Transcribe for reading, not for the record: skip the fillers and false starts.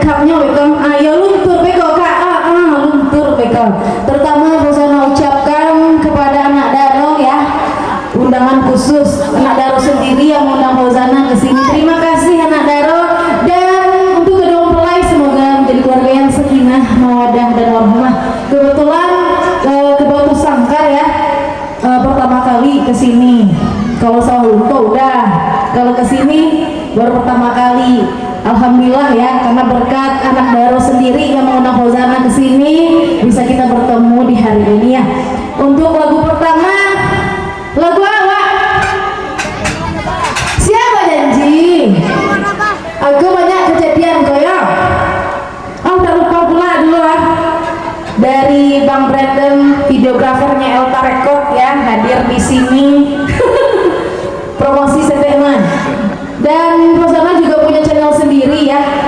lengkapnya Beko. Ayo luntur Beko Kak. Luntur Beko. Terutama Fauzana ucapkan kepada anak Daro ya, undangan khusus anak Daro sendiri yang mengundang Fauzana ke sini. Terima kasih anak Daro, dan untuk kedua mempelai semoga menjadi keluarga yang sakinah, mawaddah dan warahmah. Kebetulan kedua tersangka ya pertama kali ke sini. Kalau sama Lunto udah, kalau ke sini baru pertama kali. Alhamdulillah ya, karena berkat anak Daro sendiri yang mengundang Fauzana ke sini, bisa kita bertemu di hari ini ya. Untuk lagu pertama, lagu apa? Siapa janji? Aku banyak kejadian koyo. Oh, tak lupa pula dulu lah. Dari Bang Brandon, videografernya Elta Record ya, hadir di sini. Promosi seteman. Dan Fauzana juga punya channel sendiri ya,